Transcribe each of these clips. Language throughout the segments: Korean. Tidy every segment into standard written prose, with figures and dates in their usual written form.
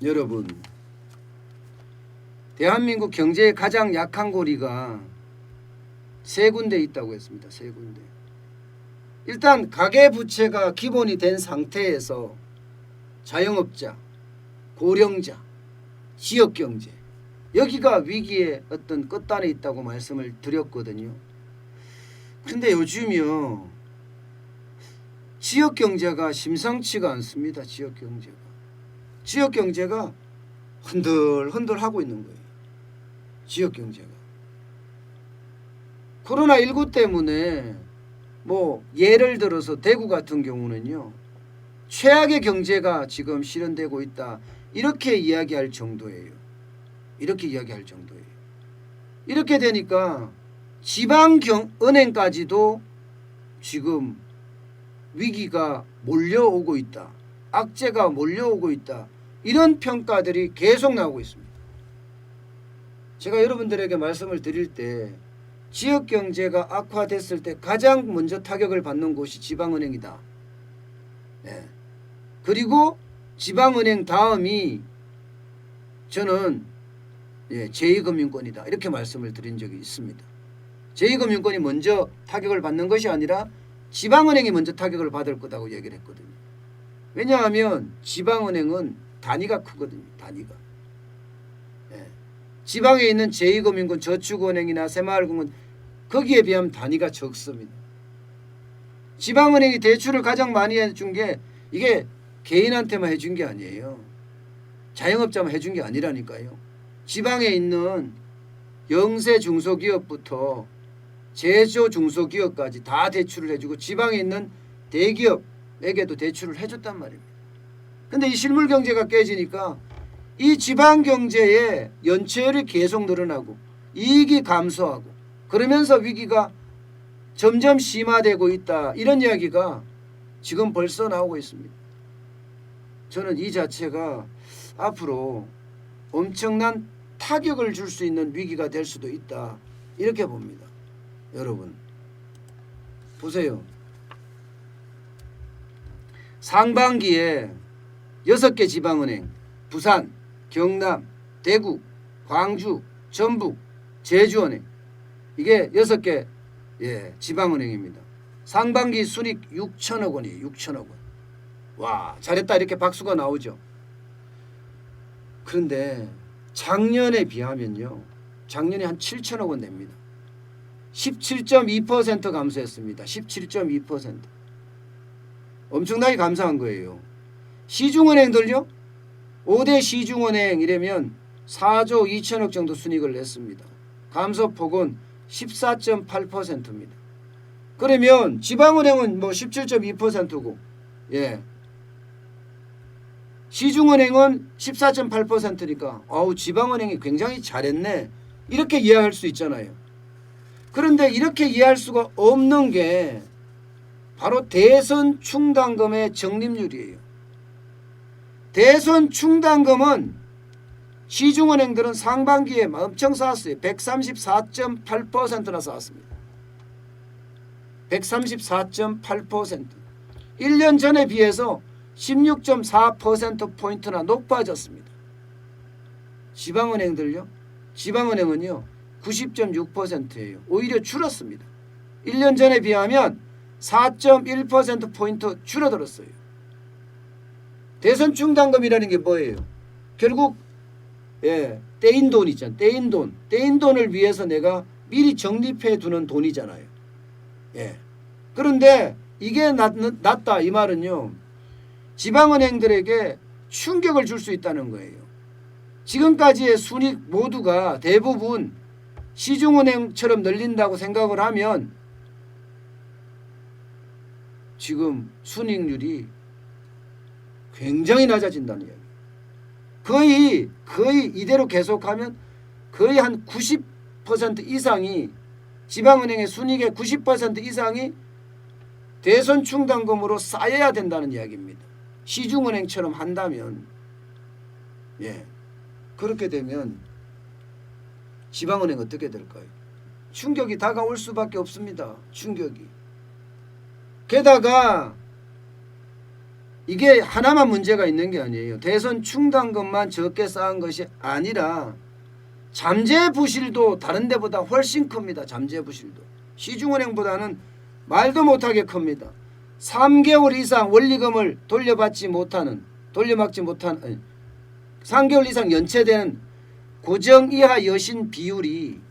여러분, 대한민국 경제의 가장 약한 고리가 세 군데 있다고 했습니다. 세 군데. 일단 가계부채가 기본이 된 상태에서 자영업자, 고령자, 지역경제, 여기가 위기의 어떤 끝단에 있다고 말씀을 드렸거든요. 그런데 요즘요, 지역경제가 심상치가 않습니다. 지역경제가 흔들흔들 하고 있는 거예요. 지역경제가. 코로나19 때문에 뭐 예를 들어서 대구 같은 경우는요, 최악의 경제가 지금 실현되고 있다, 이렇게 이야기할 정도예요. 이렇게 되니까 지방은행까지도 지금 위기가 몰려오고 있다, 악재가 몰려오고 있다, 이런 평가들이 계속 나오고 있습니다. 제가 여러분들에게 말씀을 드릴 때 지역경제가 악화됐을 때 가장 먼저 타격을 받는 곳이 지방은행이다. 그리고 지방은행 다음이 저는 제2금융권이다, 이렇게 말씀을 드린 적이 있습니다. 제2금융권이 먼저 타격을 받는 것이 아니라 지방은행이 먼저 타격을 받을 거라고 얘기를 했거든요. 왜냐하면 지방은행은 단위가 크거든요. 단위가. 지방에 있는 제2금융권, 저축은행이나 새마을금은 거기에 비하면 단위가 적습니다. 지방은행이 대출을 가장 많이 해준 게 이게 개인한테만 해준 게 아니에요. 자영업자만 해준 게 아니라니까요. 지방에 있는 영세 중소기업부터 제조 중소기업까지 다 대출을 해주고 지방에 있는 대기업에게도 대출을 해줬단 말입니다. 근데 이 실물경제가 깨지니까 이 지방경제의 연체율이 계속 늘어나고 이익이 감소하고 그러면서 위기가 점점 심화되고 있다, 이런 이야기가 지금 벌써 나오고 있습니다. 저는 이 자체가 앞으로 엄청난 타격을 줄 수 있는 위기가 될 수도 있다, 이렇게 봅니다. 여러분 보세요. 상반기에 6개 지방은행, 부산, 경남, 대구, 광주, 전북, 제주은행, 이게 6개 지방은행입니다. 상반기 순이익 6천억 원이에요. 6천억 원. 와, 잘했다, 이렇게 박수가 나오죠. 그런데 작년에 비하면요, 작년에 한 7천억 원 됩니다. 17.2% 감소했습니다. 17.2%. 엄청나게 감소한 거예요. 시중은행들요, 5대 시중은행 이라면 4조 2천억 정도 순이익을 냈습니다. 감소폭은 14.8%입니다. 그러면 지방은행은 뭐 17.2%고 시중은행은 14.8%니까 지방은행이 굉장히 잘했네, 이렇게 이해할 수 있잖아요. 그런데 이렇게 이해할 수가 없는 게 바로 대선 충당금의 적립률이에요. 대선 충당금은 시중은행들은 상반기에 엄청 쌓았어요. 134.8%나 쌓았습니다. 134.8%. 1년 전에 비해서 16.4%포인트나 높아졌습니다. 지방은행은요 90.6%예요. 오히려 줄었습니다. 1년 전에 비하면 4.1%포인트 줄어들었어요. 대선 충당금이라는 게 뭐예요? 결국 떼인 돈 있잖아요. 떼인 돈을 위해서 내가 미리 적립해 두는 돈이잖아요. 그런데 이게 낮다, 이 말은요, 지방은행들에게 충격을 줄 수 있다는 거예요. 지금까지의 순이익 모두가 대부분 시중은행처럼 늘린다고 생각을 하면 지금 순이익률이 굉장히 낮아진다는 이야기. 거의 이대로 계속하면 거의 한 90% 이상이, 지방은행의 순이익의 90% 이상이 대선 충당금으로 쌓여야 된다는 이야기입니다. 시중은행처럼 한다면, 그렇게 되면 지방은행 어떻게 될까요? 충격이 다가올 수밖에 없습니다. 충격이. 게다가 이게 하나만 문제가 있는 게 아니에요. 대선 충당금만 적게 쌓은 것이 아니라 잠재 부실도 다른 데보다 훨씬 큽니다. 잠재 부실도. 시중은행보다는 말도 못하게 큽니다. 3개월 이상 원리금을 돌려막지 못하는 3개월 이상 연체되는 고정 이하 여신 비율이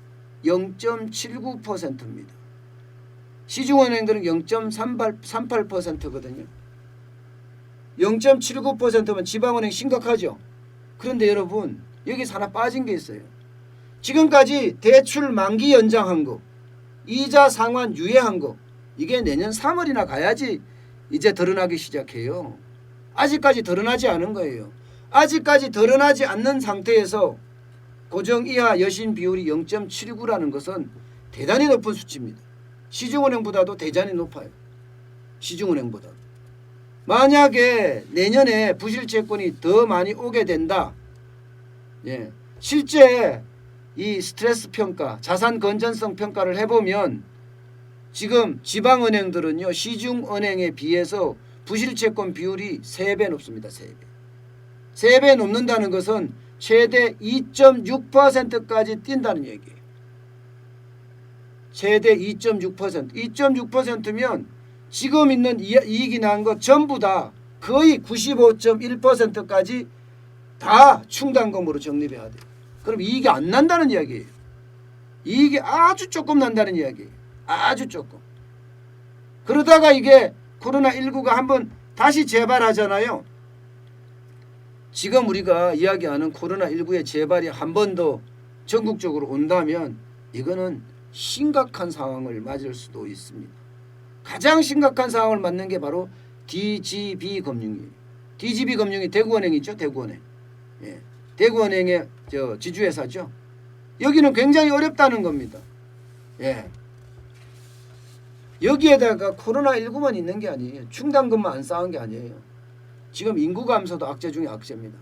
0.79%입니다. 시중은행들은 0.38%거든요. 0.79%면 지방은행 심각하죠. 그런데 여러분 여기서 하나 빠진 게 있어요. 지금까지 대출 만기 연장한 거, 이자 상환 유예한 거, 이게 내년 3월이나 가야지 이제 드러나기 시작해요. 아직까지 드러나지 않은 거예요. 아직까지 드러나지 않는 상태에서 고정 이하 여신 비율이 0.79라는 것은 대단히 높은 수치입니다. 시중은행보다도 대단히 높아요. 시중은행보다. 만약에 내년에 부실채권이 더 많이 오게 된다. 예, 실제 이 스트레스 평가, 자산 건전성 평가를 해보면 지금 지방은행들은요 시중은행에 비해서 부실채권 비율이 3배 높습니다. 3배. 3배 높는다는 것은 최대 2.6%까지 뛴다는 얘기예요. 최대 2.6%. 2.6%면 지금 있는 이익이 난 것 전부 다 거의 95.1%까지 다 충당금으로 적립해야 돼요. 그럼 이익이 안 난다는 이야기예요. 이익이 아주 조금 난다는 이야기예요. 아주 조금. 그러다가 이게 코로나19가 한번 다시 재발하잖아요. 지금 우리가 이야기하는 코로나19의 재발이 한 번 더 전국적으로 온다면 이거는 심각한 상황을 맞을 수도 있습니다. 가장 심각한 상황을 맞는 게 바로 DGB 금융이에요. DGB 금융이 대구은행이죠. 대구은행. 예. 대구은행의 지주회사죠. 여기는 굉장히 어렵다는 겁니다. 예. 여기에다가 코로나19만 있는 게 아니에요. 충당금만 안 쌓은 게 아니에요. 지금 인구 감소도 악재 중에 악재입니다.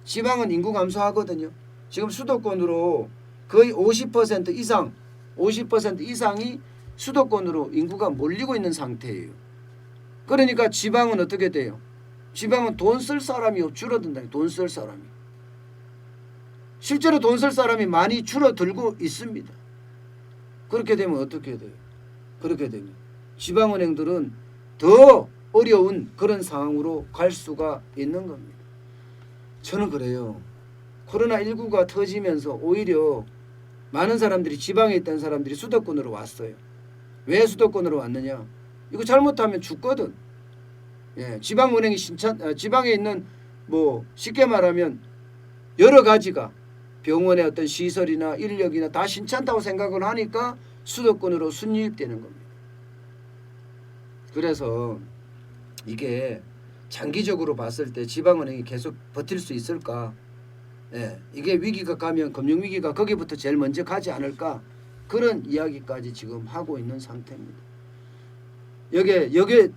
지방은 인구 감소하거든요. 지금 수도권으로 거의 50% 이상, 50% 이상이 수도권으로 인구가 몰리고 있는 상태예요. 그러니까 지방은 어떻게 돼요? 지방은 돈 쓸 사람이 줄어든다. 돈 쓸 사람이. 실제로 돈 쓸 사람이 많이 줄어들고 있습니다. 그렇게 되면 어떻게 돼요? 그렇게 되면 지방은행들은 더 어려운 그런 상황으로 갈 수가 있는 겁니다. 저는 그래요. 코로나19가 터지면서 오히려 많은 사람들이 지방에 있던 사람들이 수도권으로 왔어요. 왜 수도권으로 왔느냐? 이거 잘못하면 죽거든. 예, 지방은행이 지방에 있는 뭐 쉽게 말하면 여러 가지가 병원의 어떤 시설이나 인력이나 다 신찮다고 생각을 하니까 수도권으로 순유입되는 겁니다. 그래서 이게 장기적으로 봤을 때 지방은행이 계속 버틸 수 있을까? 예, 이게 위기가 가면 금융위기가 거기부터 제일 먼저 가지 않을까? 그런 이야기까지 지금 하고 있는 상태입니다. 여기에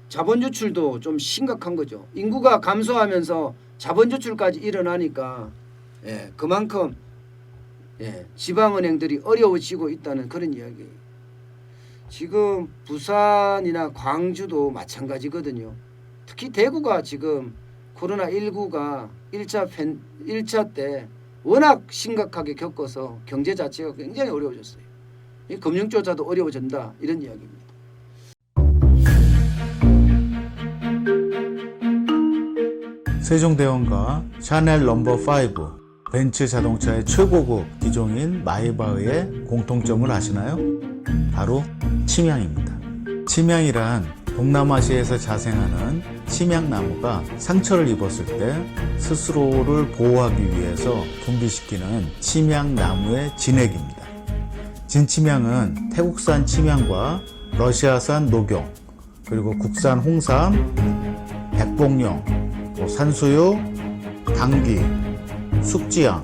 자본 유출도 좀 심각한 거죠. 인구가 감소하면서 자본 유출까지 일어나니까 예, 그만큼 예, 지방은행들이 어려워지고 있다는 그런 이야기예요. 지금 부산이나 광주도 마찬가지거든요. 특히 대구가 지금 코로나19가 1차 때 워낙 심각하게 겪어서 경제 자체가 굉장히 어려워졌어요. 이 금융조차도 어려워진다 이런 이야기입니다. 세종대왕과 샤넬 넘버5, 벤츠 자동차의 최고급 기종인 마이바흐의 공통점을 아시나요? 바로 침향입니다. 침향이란 동남아시아에서 자생하는 침향나무가 상처를 입었을 때 스스로를 보호하기 위해서 분비시키는 침향나무의 진액입니다. 진침향은 태국산 침향과 러시아산 녹용, 그리고 국산 홍삼, 백봉령, 산수유, 당귀, 숙지향,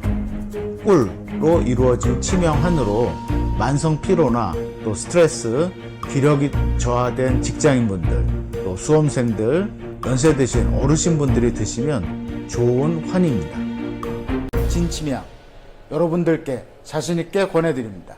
꿀로 이루어진 침향환으로 만성 피로나 또 스트레스, 기력이 저하된 직장인분들, 또 수험생들, 연세 드신 어르신분들이 드시면 좋은 환입니다. 진침향 여러분들께 자신있게 권해드립니다.